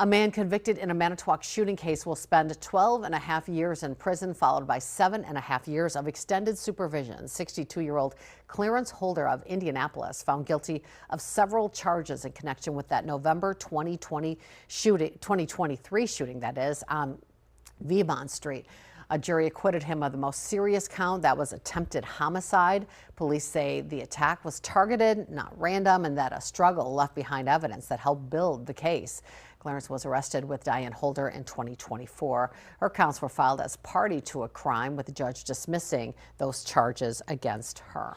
A man convicted in a Manitowoc shooting case will spend 12 and a half years in prison, followed by 7.5 years of extended supervision. 62-year-old Clarence Holder of Indianapolis found guilty of several charges in connection with that November 2023 shooting, that is, on Vivon Street. A jury acquitted him of the most serious count, that was attempted homicide. Police say the attack was targeted, not random, and that a struggle left behind evidence that helped build the case. Clarence was arrested with Diane Holder in 2024. Her counts were filed as party to a crime, with the judge dismissing those charges against her.